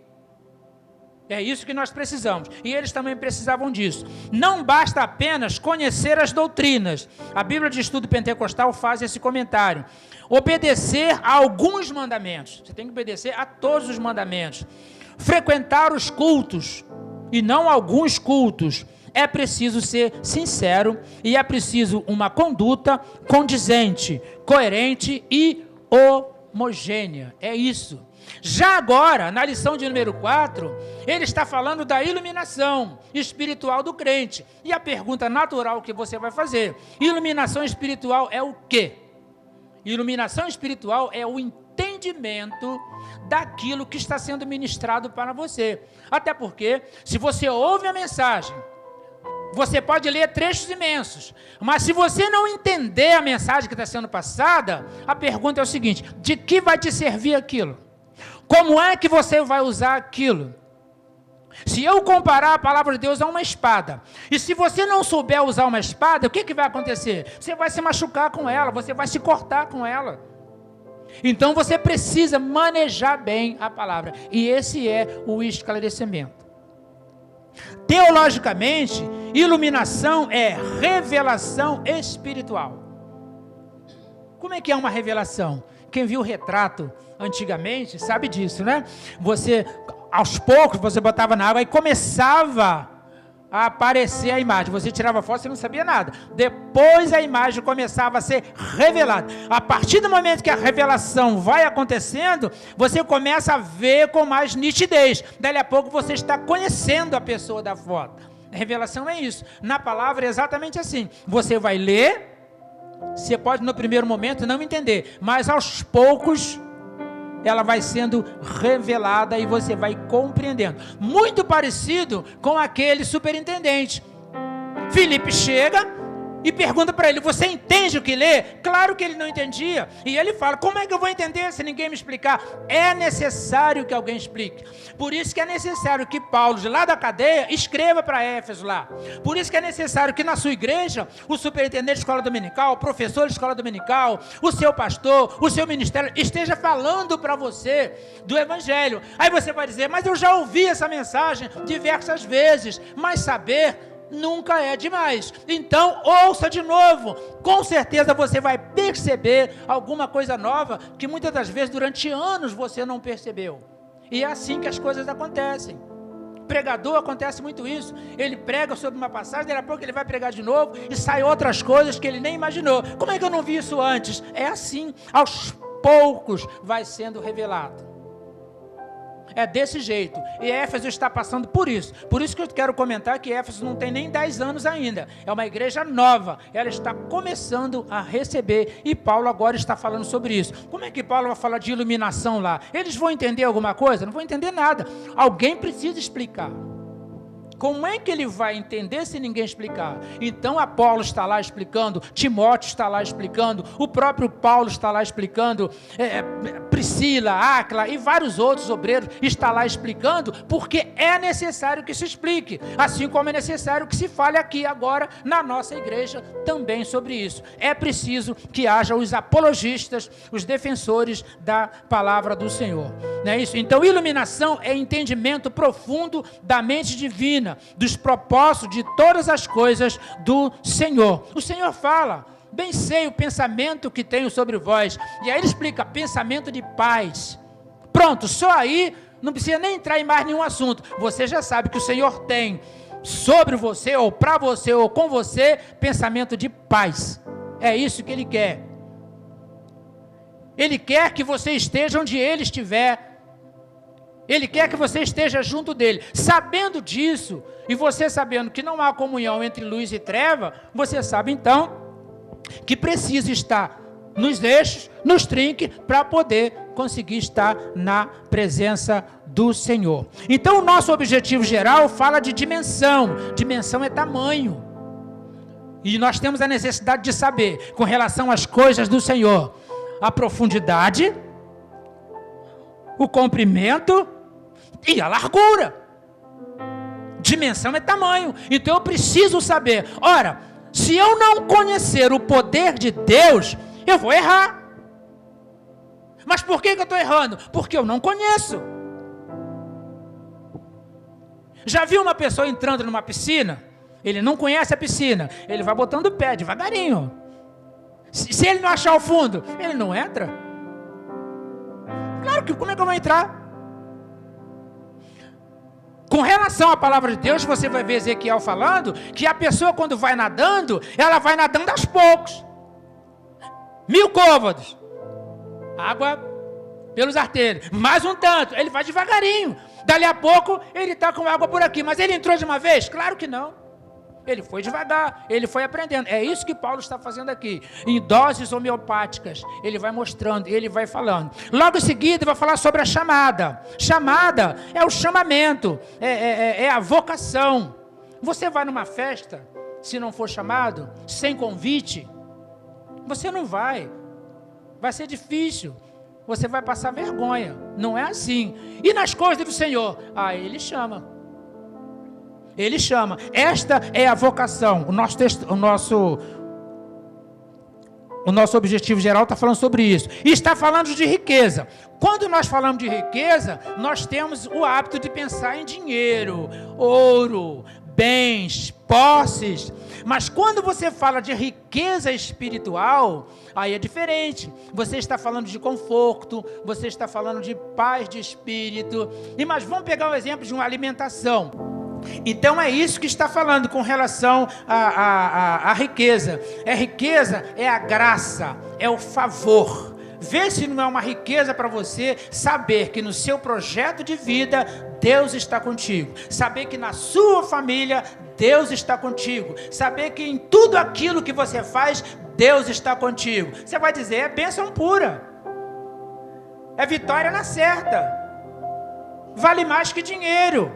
É isso que nós precisamos. E eles também precisavam disso. Não basta apenas conhecer as doutrinas. A Bíblia de Estudo Pentecostal faz esse comentário. Obedecer a alguns mandamentos. Você tem que obedecer a todos os mandamentos. Frequentar os cultos e não alguns cultos. É preciso ser sincero e é preciso uma conduta condizente, coerente e homogênea. É isso. Já agora, na lição de número 4, ele está falando da iluminação espiritual do crente. E a pergunta natural que você vai fazer: iluminação espiritual é o quê? Iluminação espiritual é o entendimento daquilo que está sendo ministrado para você. Até porque, se você ouve a mensagem, você pode ler trechos imensos, mas se você não entender a mensagem que está sendo passada, a pergunta é o seguinte: de que vai te servir aquilo? Como é que você vai usar aquilo? Se eu comparar a palavra de Deus a uma espada, e se você não souber usar uma espada, o que vai acontecer? Você vai se machucar com ela, você vai se cortar com ela. Então você precisa manejar bem a palavra, e esse é o esclarecimento. Teologicamente, iluminação é revelação espiritual. Como é que é uma revelação? Quem viu o retrato antigamente sabe disso, né? Você, aos poucos, você botava na água e começava a aparecer a imagem. Você tirava foto, você não sabia nada. Depois a imagem começava a ser revelada. A partir do momento que a revelação vai acontecendo, você começa a ver com mais nitidez. Dali a pouco você está conhecendo a pessoa da foto. A revelação é isso. Na palavra é exatamente assim. Você vai ler. Você pode no primeiro momento não entender, mas aos poucos ela vai sendo revelada e você vai compreendendo. Muito parecido com aquele superintendente. Filipe chega e pergunta para ele: você entende o que lê? Claro que ele não entendia. E ele fala: como é que eu vou entender se ninguém me explicar? É necessário que alguém explique. Por isso que é necessário que Paulo, de lá da cadeia, escreva para Éfeso lá. Por isso que é necessário que na sua igreja, o superintendente de escola dominical, o professor de escola dominical, o seu pastor, o seu ministério, esteja falando para você do evangelho. Aí você vai dizer: mas eu já ouvi essa mensagem diversas vezes. Mas saber nunca é demais. Então ouça de novo. Com certeza você vai perceber alguma coisa nova que muitas das vezes durante anos você não percebeu. E é assim que as coisas acontecem. Pregador, acontece muito isso. Ele prega sobre uma passagem, daqui a pouco ele vai pregar de novo e saem outras coisas que ele nem imaginou. Como é que eu não vi isso antes? É assim, aos poucos vai sendo revelado. É desse jeito. E Éfeso está passando por isso. Por isso que eu quero comentar que Éfeso não tem nem 10 anos ainda. É uma igreja nova. Ela está começando a receber. E Paulo agora está falando sobre isso. Como é que Paulo vai falar de iluminação lá? Eles vão entender alguma coisa? Não vão entender nada. Alguém precisa explicar. Como é que ele vai entender se ninguém explicar? Então Apolo está lá explicando, Timóteo está lá explicando, o próprio Paulo está lá explicando, Priscila, Áquila e vários outros obreiros estão lá explicando, porque é necessário que se explique, assim como é necessário que se fale aqui agora na nossa igreja também sobre isso. É preciso que haja os apologistas, os defensores da palavra do Senhor. Não é isso? Então iluminação é entendimento profundo da mente divina, dos propósitos de todas as coisas do Senhor. O Senhor fala: bem sei o pensamento que tenho sobre vós. E aí ele explica: pensamento de paz. Pronto, só aí não precisa nem entrar em mais nenhum assunto. Você já sabe que o Senhor tem sobre você, ou para você, ou com você, pensamento de paz. É isso que Ele quer. Ele quer que você esteja onde Ele estiver. Ele quer que você esteja junto dele. Sabendo disso, e você sabendo que não há comunhão entre luz e treva, você sabe então que precisa estar nos eixos, nos trinques, para poder conseguir estar na presença do Senhor. Então o nosso objetivo geral fala de dimensão. Dimensão é tamanho. E nós temos a necessidade de saber, com relação às coisas do Senhor, a profundidade, o comprimento e a largura. Dimensão é tamanho. Então eu preciso saber. Ora, se eu não conhecer o poder de Deus, eu vou errar. Mas por que eu estou errando? Porque eu não conheço. Já viu uma pessoa entrando numa piscina? Ele não conhece a piscina. Ele vai botando o pé devagarinho. Se ele não achar o fundo, ele não entra. Claro que, como é que eu vou entrar? Com relação à palavra de Deus, você vai ver Ezequiel falando que a pessoa, quando vai nadando, ela vai nadando aos poucos. 1000 côvados. Água pelos artérios. Mais um tanto. Ele vai devagarinho. Dali a pouco, ele está com água por aqui. Mas ele entrou de uma vez? Claro que não. Ele foi devagar, ele foi aprendendo. É isso que Paulo está fazendo aqui. Em doses homeopáticas, ele vai mostrando, ele vai falando. Logo em seguida, ele vai falar sobre a chamada. Chamada é o chamamento, é a vocação. Você vai numa festa, se não for chamado, sem convite, você não vai. Vai ser difícil. Você vai passar vergonha. Não é assim. E nas coisas do Senhor? Ele chama. Ele chama. Esta é a vocação. O nosso objetivo geral está falando sobre isso. E está falando de riqueza. Quando nós falamos de riqueza, nós temos o hábito de pensar em dinheiro, ouro, bens, posses. Mas quando você fala de riqueza espiritual, aí é diferente. Você está falando de conforto, você está falando de paz de espírito. Mas vamos pegar um exemplo de uma alimentação. Então é isso que está falando com relação à riqueza. Riqueza é a graça, é o favor. Vê se não é uma riqueza para você saber que no seu projeto de vida Deus está contigo. Saber que na sua família Deus está contigo. Saber que em tudo aquilo que você faz Deus está contigo. Você vai dizer, é bênção pura. É vitória na certa. Vale mais que dinheiro.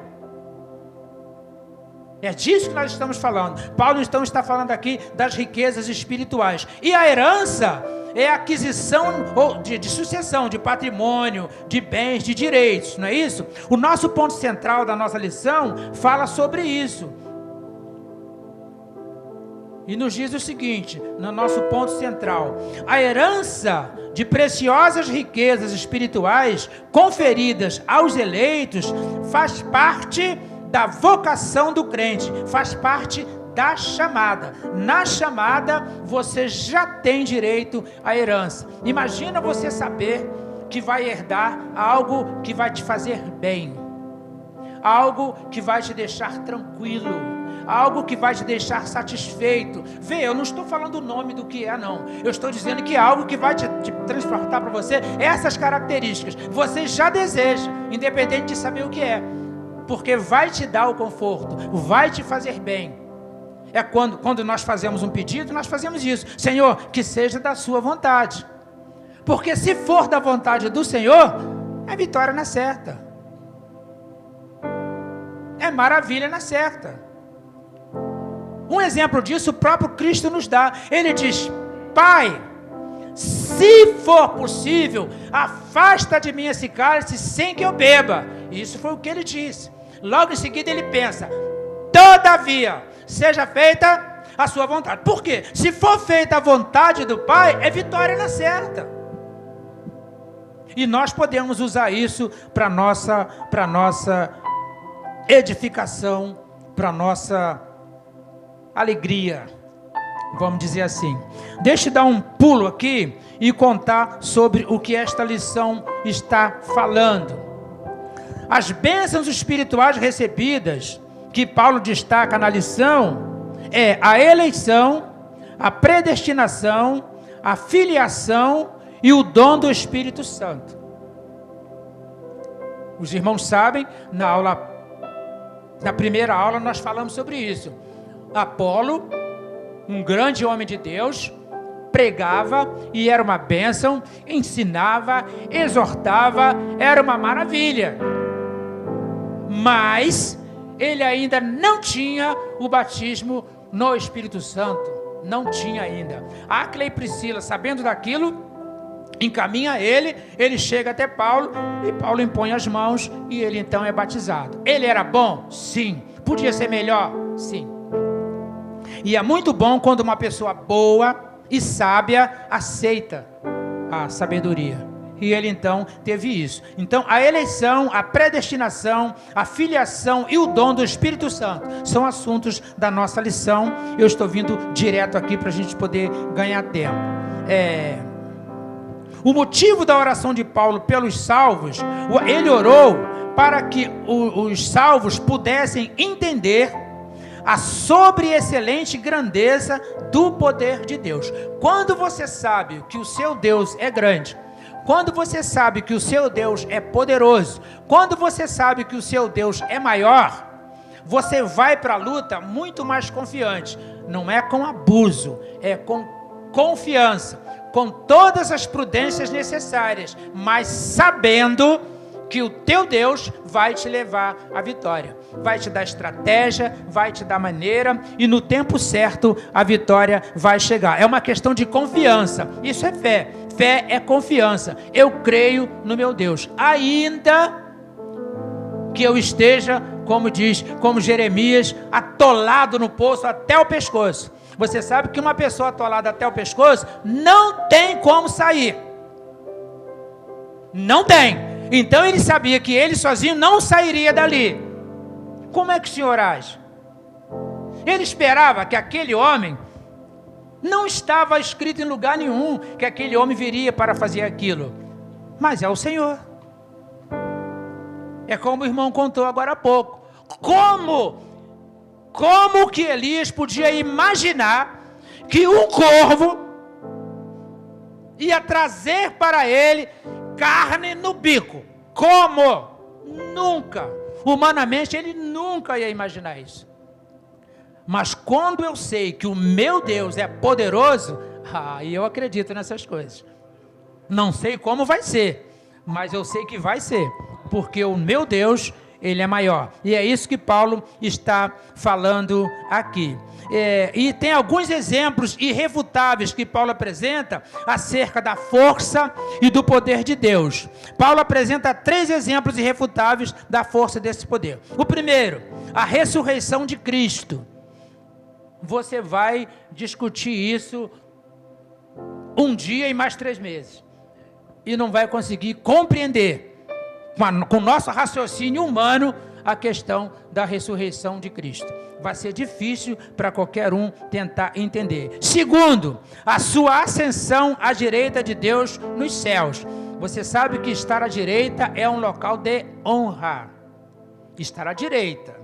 É disso que nós estamos falando. Paulo então está falando aqui das riquezas espirituais. E a herança é a aquisição de sucessão, de patrimônio, de bens, de direitos, não é isso? O nosso ponto central da nossa lição fala sobre isso. E nos diz o seguinte, no nosso ponto central: a herança de preciosas riquezas espirituais conferidas aos eleitos faz parte da vocação do crente, faz parte da chamada. Na chamada, você já tem direito à herança. Imagina você saber que vai herdar algo que vai te fazer bem, algo que vai te deixar tranquilo, algo que vai te deixar satisfeito. Vê, eu não estou falando o nome do que é, não. Eu estou dizendo que é algo que vai te transportar para você essas características. Você já deseja, independente de saber o que é. Porque vai te dar o conforto, vai te fazer bem. É quando nós fazemos um pedido, nós fazemos isso. Senhor, que seja da sua vontade. Porque se for da vontade do Senhor, é vitória na certa. É é maravilha na certa. Um exemplo disso o próprio Cristo nos dá. Ele diz: Pai, se for possível, afasta de mim esse cálice sem que eu beba. Isso foi o que ele disse. Logo em seguida ele pensa: todavia, seja feita a sua vontade. Por quê? Se for feita a vontade do Pai, é vitória na certa. E nós podemos usar isso para nossa edificação, para nossa alegria, vamos dizer assim. Deixa eu dar um pulo aqui e contar sobre o que esta lição está falando. As bênçãos espirituais recebidas, que Paulo destaca na lição, é a eleição, a predestinação, a filiação e o dom do Espírito Santo. Os irmãos sabem, na primeira aula nós falamos sobre isso. Apolo, um grande homem de Deus, pregava e era uma bênção, ensinava, exortava, era uma maravilha. Mas ele ainda não tinha o batismo no Espírito Santo, não tinha ainda. Áquila e Priscila, sabendo daquilo, encaminha ele chega até Paulo, e Paulo impõe as mãos, e ele então é batizado. Ele era bom? Sim. Podia ser melhor? Sim. E é muito bom quando uma pessoa boa e sábia aceita a sabedoria. E ele então teve isso. Então a eleição, a predestinação, a filiação e o dom do Espírito Santo são assuntos da nossa lição. Eu estou vindo direto aqui para a gente poder ganhar tempo. O motivo da oração de Paulo pelos salvos, ele orou para que os salvos pudessem entender a sobreexcelente grandeza do poder de Deus. Quando você sabe que o seu Deus é grande, quando você sabe que o seu Deus é poderoso, quando você sabe que o seu Deus é maior, você vai para a luta muito mais confiante. Não é com abuso, é com confiança, com todas as prudências necessárias, mas sabendo que o teu Deus vai te levar à vitória, vai te dar estratégia, vai te dar maneira, e no tempo certo a vitória vai chegar. É uma questão de confiança. Isso é fé. Fé é confiança. Eu creio no meu Deus, ainda que eu esteja, como Jeremias, atolado no poço até o pescoço. Você sabe que uma pessoa atolada até o pescoço não tem como sair. Não tem. Então ele sabia que ele sozinho não sairia dali. Como é que o Senhor age? Ele esperava que aquele homem, não estava escrito em lugar nenhum que aquele homem viria para fazer aquilo, mas é o Senhor. É como o irmão contou agora há pouco. Como que Elias podia imaginar que um corvo ia trazer para ele carne no bico? Como? Nunca. Humanamente ele nunca ia imaginar isso. Mas quando eu sei que o meu Deus é poderoso, aí eu acredito nessas coisas. Não sei como vai ser, mas eu sei que vai ser, porque o meu Deus, ele é maior. E é isso que Paulo está falando aqui. E tem alguns exemplos irrefutáveis que Paulo apresenta acerca da força e do poder de Deus. Paulo apresenta 3 exemplos irrefutáveis da força desse poder. O primeiro, a ressurreição de Cristo. Você vai discutir isso um dia e mais 3 meses. E não vai conseguir compreender com o nosso raciocínio humano a questão da ressurreição de Cristo. Vai ser difícil para qualquer um tentar entender. Segundo, a sua ascensão à direita de Deus nos céus. Você sabe que estar à direita é um local de honra. Estar à direita.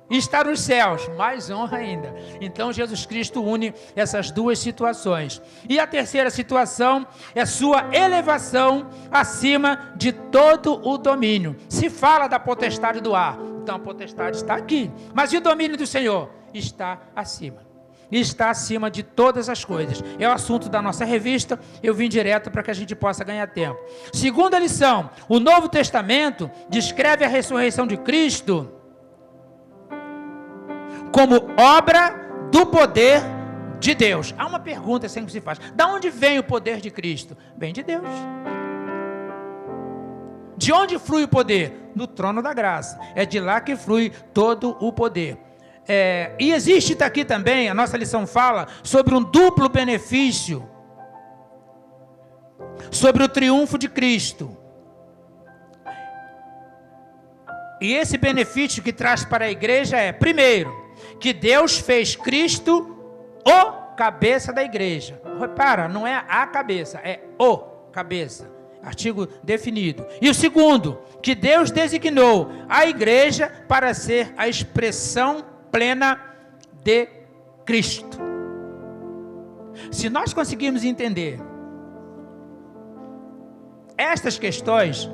E estar nos céus, mais honra ainda. Então Jesus Cristo une essas 2 situações. E a terceira situação é sua elevação acima de todo o domínio. Se fala da potestade do ar, então a potestade está aqui. Mas e o domínio do Senhor? Está acima. E está acima de todas as coisas. É o assunto da nossa revista. Eu vim direto para que a gente possa ganhar tempo. Segunda lição, o Novo Testamento descreve a ressurreição de Cristo como obra do poder de Deus. Há uma pergunta sempre que se faz: de onde vem o poder de Cristo? Vem de Deus. De onde flui o poder? Do trono da graça. É de lá que flui todo o poder. E existe aqui também, a nossa lição fala sobre um duplo benefício, sobre o triunfo de Cristo. E esse benefício que traz para a igreja é, primeiro, que Deus fez Cristo o cabeça da igreja. Repara, não é a cabeça, é o cabeça. Artigo definido. E o segundo, que Deus designou a igreja para ser a expressão plena de Cristo. Se nós conseguirmos entender estas questões,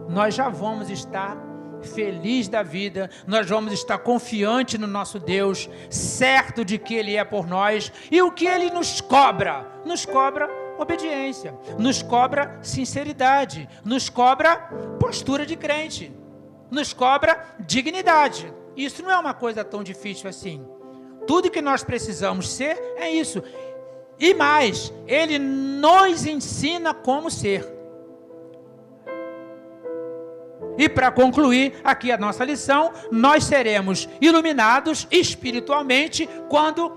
nós já vamos estar felizes da vida, nós vamos estar confiantes no nosso Deus, certo de que Ele é por nós, e o que Ele nos cobra? Nos cobra obediência, nos cobra sinceridade, nos cobra postura de crente, nos cobra dignidade. Isso não é uma coisa tão difícil assim. Tudo que nós precisamos ser é isso. E mais, Ele nos ensina como ser. E para concluir aqui a nossa lição, nós seremos iluminados espiritualmente quando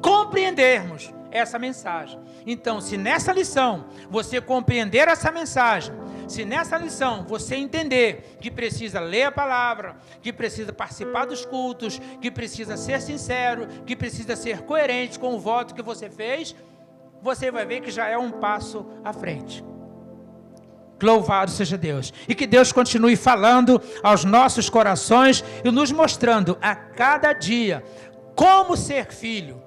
compreendermos essa mensagem. Então, se nessa lição você compreender essa mensagem, se nessa lição você entender que precisa ler a palavra, que precisa participar dos cultos, que precisa ser sincero, que precisa ser coerente com o voto que você fez, você vai ver que já é um passo à frente. Louvado seja Deus. E que Deus continue falando aos nossos corações e nos mostrando a cada dia como ser filho,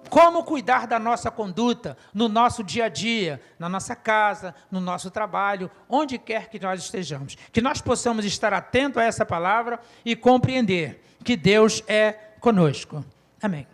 como cuidar da nossa conduta no nosso dia a dia, na nossa casa, no nosso trabalho, onde quer que nós estejamos. Que nós possamos estar atentos a essa palavra e compreender que Deus é conosco. Amém.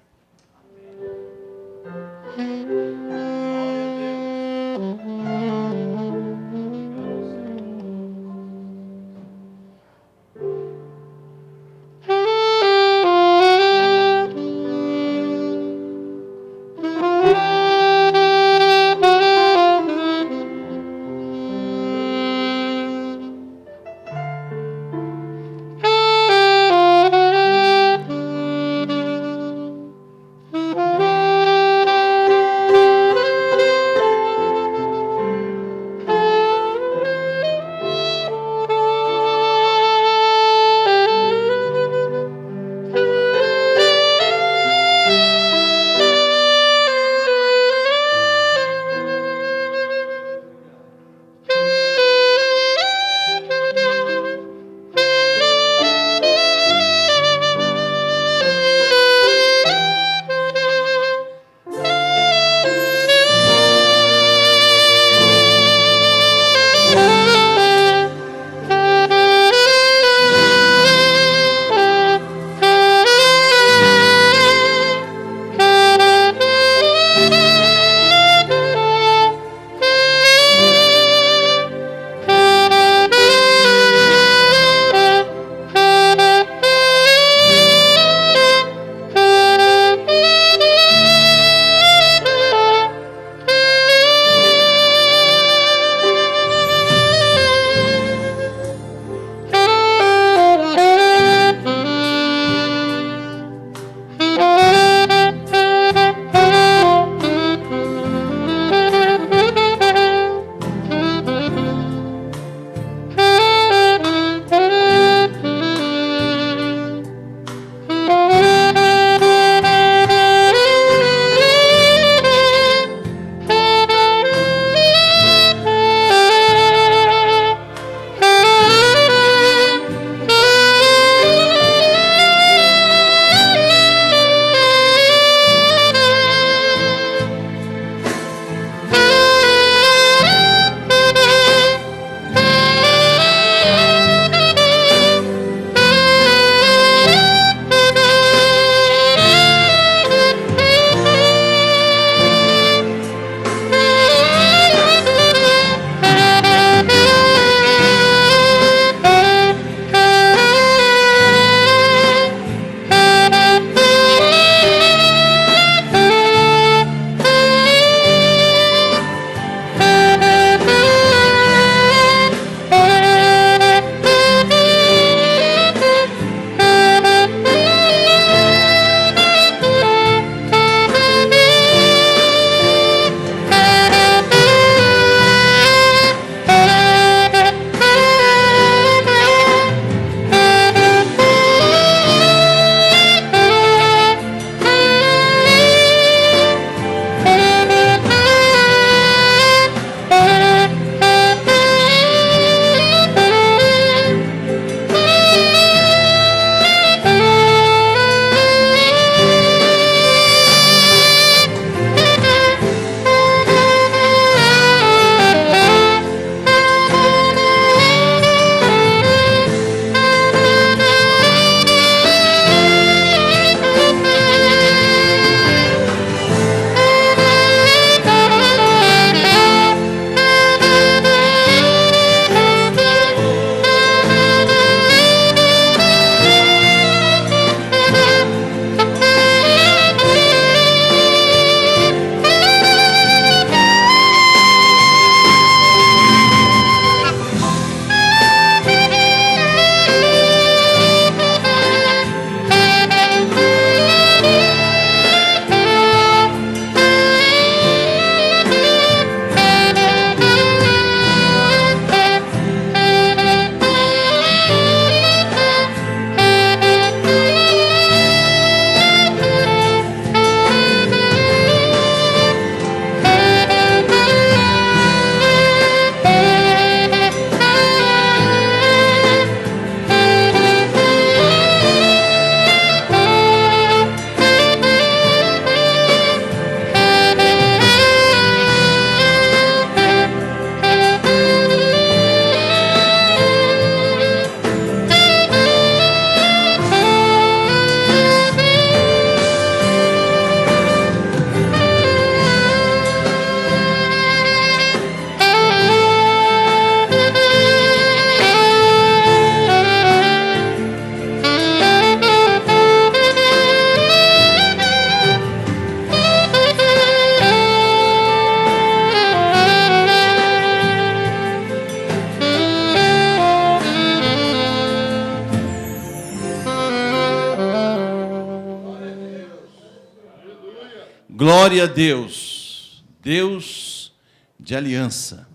Glória a Deus, Deus de aliança,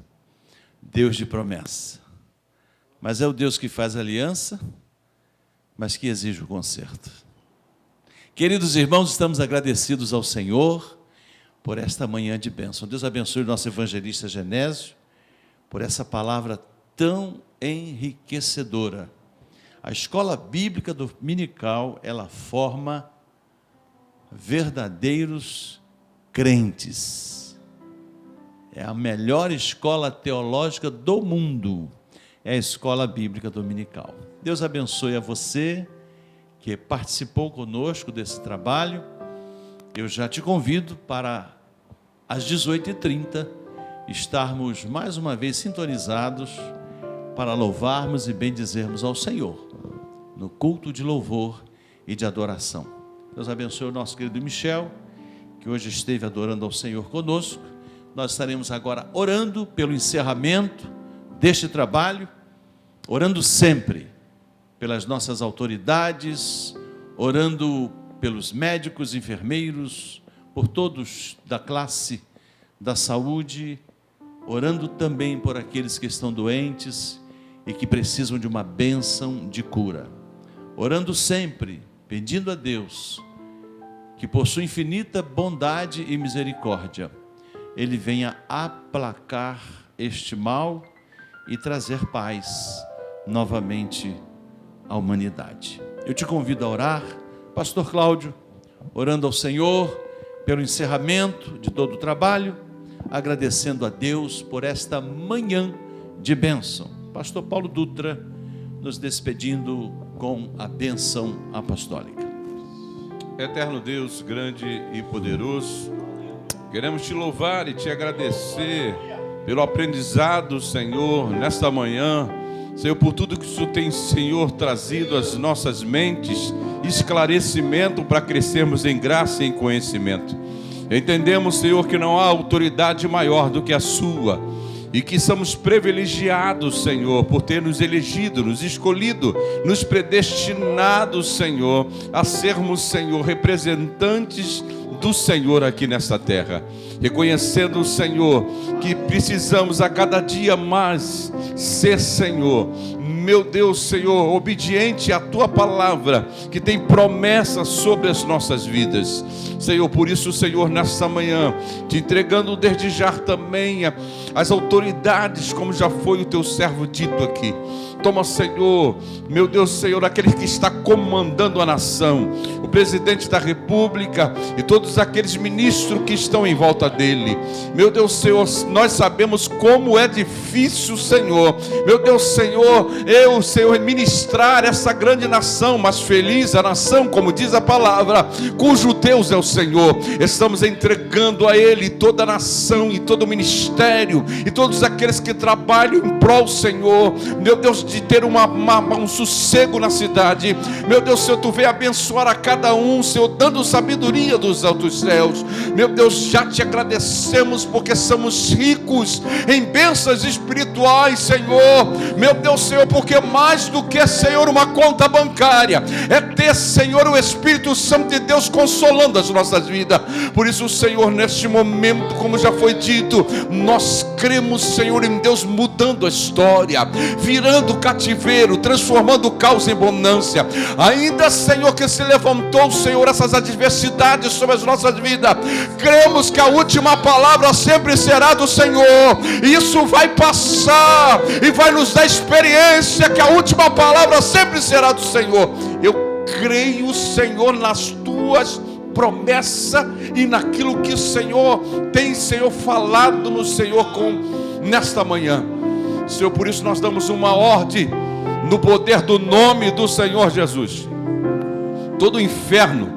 Deus de promessa. Mas é o Deus que faz aliança, mas que exige o conserto. Queridos irmãos, estamos agradecidos ao Senhor por esta manhã de bênção. Deus abençoe o nosso evangelista Genésio por essa palavra tão enriquecedora. A escola bíblica dominical, ela forma verdadeiros crentes. É a melhor escola teológica do mundo, é a escola bíblica dominical. Deus abençoe a você que participou conosco desse trabalho. Eu já te convido para às 18h30 estarmos mais uma vez sintonizados para louvarmos e bendizermos ao Senhor no culto de louvor e de adoração. Deus abençoe o nosso querido Michel, que hoje esteve adorando ao Senhor conosco. Nós estaremos agora orando pelo encerramento deste trabalho, orando sempre pelas nossas autoridades, orando pelos médicos, enfermeiros, por todos da classe da saúde, orando também por aqueles que estão doentes e que precisam de uma bênção de cura. Orando sempre, pedindo a Deus que por sua infinita bondade e misericórdia, Ele venha aplacar este mal e trazer paz novamente à humanidade. Eu te convido a orar, Pastor Cláudio, orando ao Senhor pelo encerramento de todo o trabalho, agradecendo a Deus por esta manhã de bênção. Pastor Paulo Dutra, nos despedindo com a bênção apostólica. Eterno Deus, grande e poderoso, queremos te louvar e te agradecer pelo aprendizado, Senhor, nesta manhã. Senhor, por tudo que o Senhor tem, Senhor, trazido às nossas mentes, esclarecimento para crescermos em graça e em conhecimento. Entendemos, Senhor, que não há autoridade maior do que a sua, e que somos privilegiados, Senhor, por ter nos elegido, nos escolhido, nos predestinado, Senhor, a sermos, Senhor, representantes do Senhor aqui nesta terra, reconhecendo, Senhor, que precisamos a cada dia mais ser, Senhor, meu Deus, Senhor, obediente à Tua palavra, que tem promessa sobre as nossas vidas. Senhor, por isso, Senhor, nesta manhã, te entregando desde já também as autoridades, como já foi o Teu servo dito aqui. Toma, Senhor, meu Deus, Senhor, aquele que está comandando a nação, o presidente da república e todos aqueles ministros que estão em volta dele. Meu Deus, Senhor, nós sabemos como é difícil, Senhor, meu Deus, Senhor, Senhor, ministrar essa grande nação, mas feliz a nação, como diz a palavra, cujo Deus é o Senhor. Estamos entregando a Ele toda a nação e todo o ministério e todos aqueles que trabalham em prol, Senhor, meu Deus, de ter um sossego na cidade. Meu Deus, Senhor, Tu vem abençoar a cada um, Senhor, dando sabedoria dos altos céus. Meu Deus, já te agradecemos porque somos ricos em bênçãos espirituais, Senhor. Meu Deus, Senhor, porque mais do que, Senhor, uma conta bancária, é ter, Senhor, o Espírito Santo de Deus consolando as nossas vidas. Por isso, Senhor, neste momento, como já foi dito, nós cremos, Senhor, em Deus mudando a história, virando o cativeiro, transformando o caos em bonância. Ainda, Senhor, que se levantou, Senhor, essas adversidades sobre as nossas vidas, cremos que a última palavra sempre será do Senhor. Isso vai passar e vai nos dar experiência que a última palavra sempre será do Senhor. Eu creio, Senhor, nas Tuas promessas e naquilo que o Senhor tem, Senhor, falado no Senhor nesta manhã. Senhor, por isso nós damos uma ordem no poder do nome do Senhor Jesus. Todo o inferno,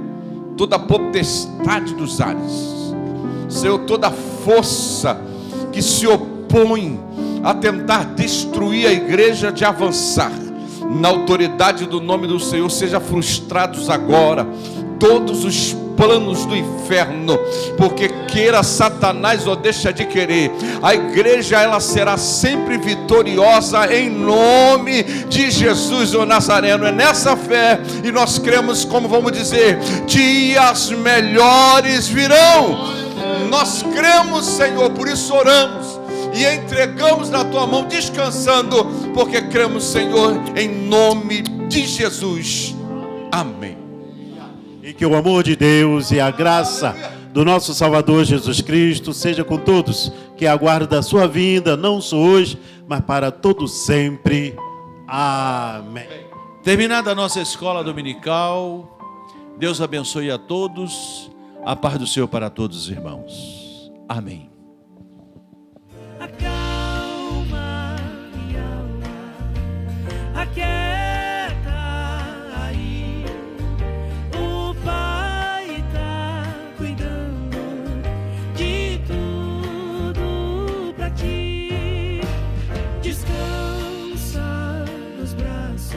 toda a potestade dos ares, Senhor, toda força que se opõe a tentar destruir a igreja de avançar, na autoridade do nome do Senhor, seja frustrados agora. Todos os planos do inferno, porque queira Satanás ou deixa de querer, a igreja ela será sempre vitoriosa em nome de Jesus o Nazareno. É nessa fé, e nós cremos, como vamos dizer, dias melhores virão. Nós cremos, Senhor, por isso oramos e entregamos na tua mão, descansando, porque cremos, Senhor, em nome de Jesus. Amém. E que o amor de Deus e a graça do nosso Salvador Jesus Cristo seja com todos, que aguarda a sua vinda, não só hoje, mas para todo sempre. Amém. Terminada a nossa escola dominical, Deus abençoe a todos, a paz do Senhor para todos os irmãos. Amém. Acalma minha alma, aquieta aí. O Pai tá cuidando de tudo pra ti. Descansa nos braços